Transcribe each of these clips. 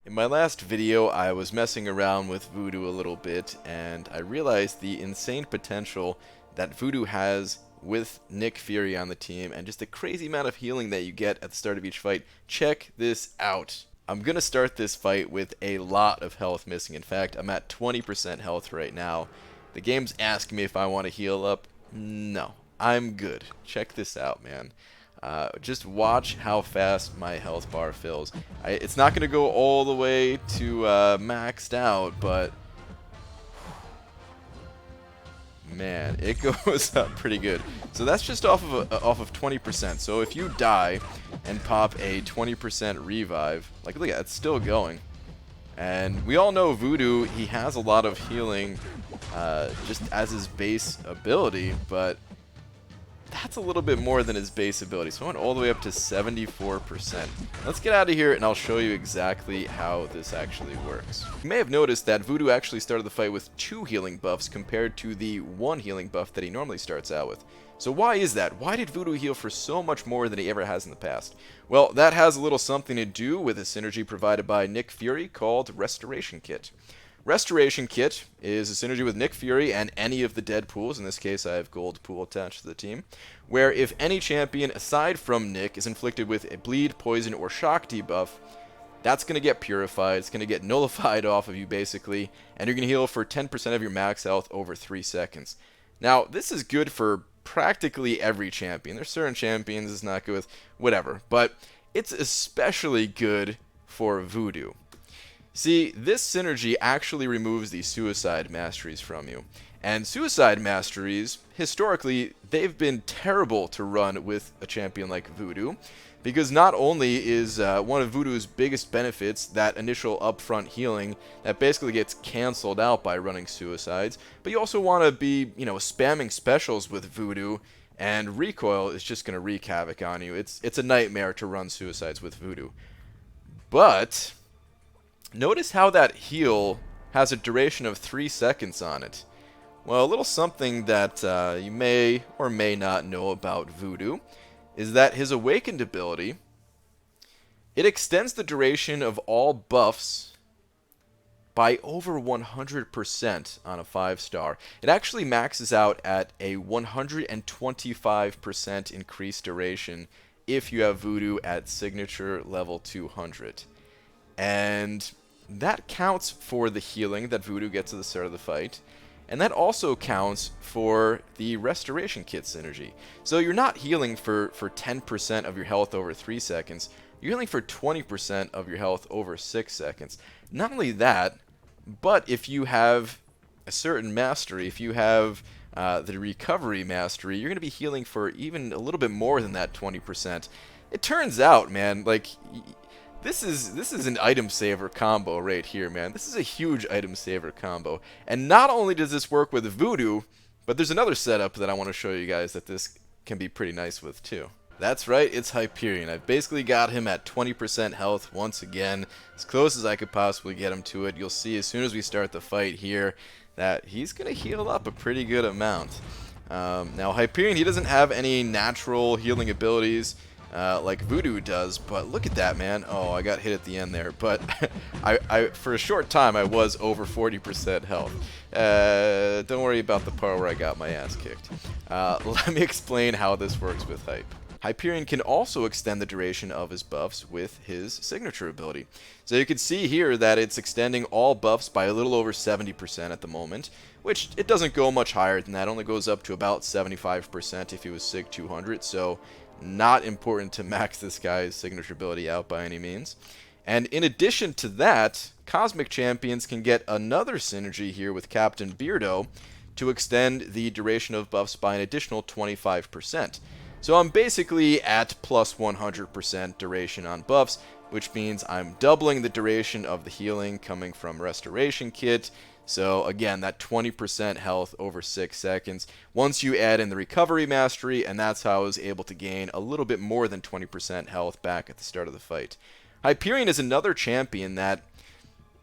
In my last video, I was messing around with Voodoo a little bit, and I realized the insane potential that Voodoo has with Nick Fury on the team, and just the crazy amount of healing that you get at the start of each fight. Check this out. I'm going to start this fight with a lot of health missing. In fact, I'm at 20% health right now. The game's asking me if I want to heal up. No, I'm good. Check this out, man. Just watch how fast my health bar fills. It's not going to go all the way to maxed out, but man, it goes up pretty good. So that's just off of 20%. So if you die and pop a 20% revive, like look at it, it's still going. And we all know Voodoo, he has a lot of healing just as his base ability, but that's a little bit more than his base ability. So I went all the way up to 74%. Let's get out of here and I'll show you exactly how this actually works. You may have noticed that Voodoo actually started the fight with 2 healing buffs compared to the 1 healing buff that he normally starts out with. So why is that? Why did Voodoo heal for so much more than he ever has in the past? Well, that has a little something to do with a synergy provided by Nick Fury called Restoration Kit. Restoration Kit is a synergy with Nick Fury and any of the dead pools. In this case, I have Gold Pool attached to the team, where if any champion aside from Nick is inflicted with a bleed, poison, or shock debuff, that's going to get purified. It's going to get nullified off of you, basically, and you're going to heal for 10% of your max health over 3 seconds. Now, this is good for practically every champion. There's certain champions it's not good with, whatever, but it's especially good for Voodoo. See, this synergy actually removes the Suicide Masteries from you. And Suicide Masteries, historically, they've been terrible to run with a champion like Voodoo, because not only is one of Voodoo's biggest benefits that initial upfront healing that basically gets canceled out by running Suicides, but you also want to be, spamming specials with Voodoo, and recoil is just going to wreak havoc on you. It's a nightmare to run Suicides with Voodoo. But notice how that heal has a duration of 3 seconds on it. Well, a little something that you may or may not know about Voodoo is that his Awakened ability, it extends the duration of all buffs by over 100% on a 5-star. It actually maxes out at a 125% increased duration if you have Voodoo at signature level 200. And that counts for the healing that Voodoo gets at the start of the fight, and that also counts for the Restoration Kit synergy. So you're not healing for 10% of your health over 3 seconds, you're healing for 20% of your health over 6 seconds. Not only that, but if you have a certain mastery, if you have the Recovery Mastery, you're going to be healing for even a little bit more than that 20%. It turns out, man, like, This is an item saver combo right here, man. This is a huge item saver combo. And not only does this work with Voodoo, but there's another setup that I want to show you guys that this can be pretty nice with too. That's right, it's Hyperion. I've basically got him at 20% health once again, as close as I could possibly get him to it. You'll see as soon as we start the fight here that he's going to heal up a pretty good amount. Now Hyperion, he doesn't have any natural healing abilities like Voodoo does, but look at that, man. Oh, I got hit at the end there, but I for a short time I was over 40% health. Don't worry about the part where I got my ass kicked. Let me explain how this works with Hype. Hyperion can also extend the duration of his buffs with his signature ability. So you can see here that it's extending all buffs by a little over 70% at the moment, which it doesn't go much higher than that. It only goes up to about 75% if he was Sig 200, so not important to max this guy's signature ability out by any means. And in addition to that, Cosmic Champions can get another synergy here with Captain Beardo to extend the duration of buffs by an additional 25%. So I'm basically at plus 100% duration on buffs, which means I'm doubling the duration of the healing coming from Restoration Kit. So again, that 20% health over 6 seconds. Once you add in the Recovery Mastery, and that's how I was able to gain a little bit more than 20% health back at the start of the fight. Hyperion is another champion that,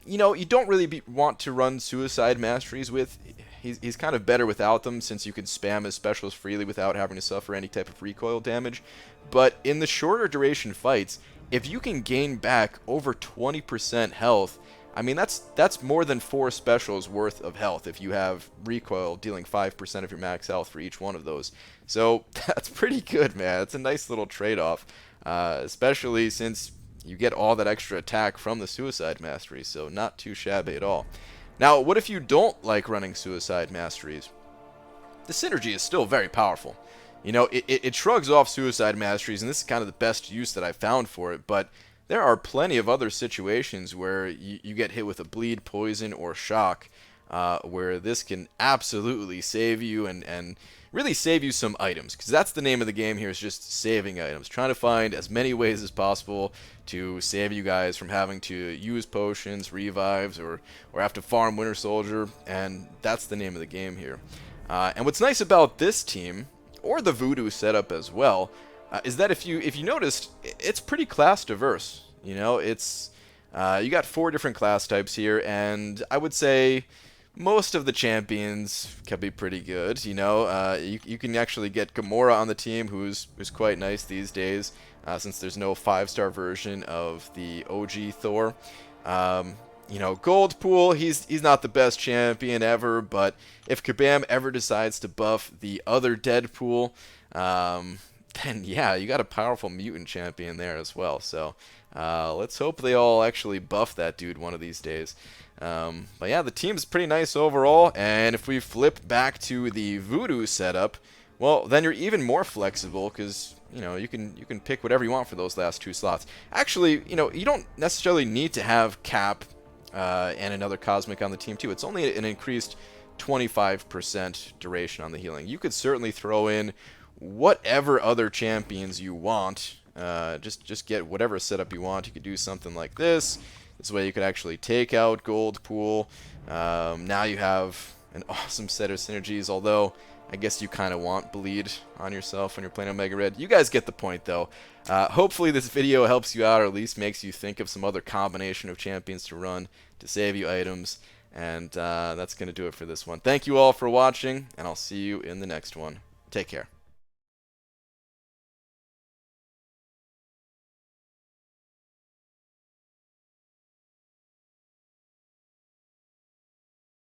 you don't really want to run Suicide Masteries with. He's kind of better without them, since you can spam his specials freely without having to suffer any type of recoil damage. But in the shorter duration fights, if you can gain back over 20% health, I mean, that's more than 4 specials worth of health if you have recoil dealing 5% of your max health for each one of those. So that's pretty good, man. It's a nice little trade-off, especially since you get all that extra attack from the Suicide Mastery, so not too shabby at all. Now, what if you don't like running Suicide Masteries? The synergy is still very powerful. You know, it shrugs off Suicide Masteries, and this is kind of the best use that I found for it, but there are plenty of other situations where you get hit with a bleed, poison, or shock, where this can absolutely save you and really save you some items, because that's the name of the game here, is just saving items. Trying to find as many ways as possible to save you guys from having to use potions, revives, or have to farm Winter Soldier, and that's the name of the game here. And what's nice about this team, or the Voodoo setup as well, is that if you noticed, it's pretty class diverse. You know, it's you got 4 different class types here, and I would say most of the champions can be pretty good. You know, you can actually get Gamora on the team, who's quite nice these days, since there's no 5-star version of the OG Thor. You know, Goldpool, he's not the best champion ever, but if Kabam ever decides to buff the other Deadpool, then yeah, you got a powerful mutant champion there as well. So let's hope they all actually buff that dude one of these days. But yeah, the team's pretty nice overall, and if we flip back to the Voodoo setup, well, then you're even more flexible, because you know, you can pick whatever you want for those last 2 slots. Actually, you know, you don't necessarily need to have Cap and another Cosmic on the team too. It's only an increased 25% duration on the healing. You could certainly throw in whatever other champions you want. Just get whatever setup you want. You could do something like this. This way you could actually take out Goldpool. Now you have an awesome set of synergies, although I guess you kind of want bleed on yourself when you're playing Omega Red. You guys get the point, though. Hopefully this video helps you out, or at least makes you think of some other combination of champions to run to save you items. And that's going to do it for this one. Thank you all for watching, and I'll see you in the next one. Take care.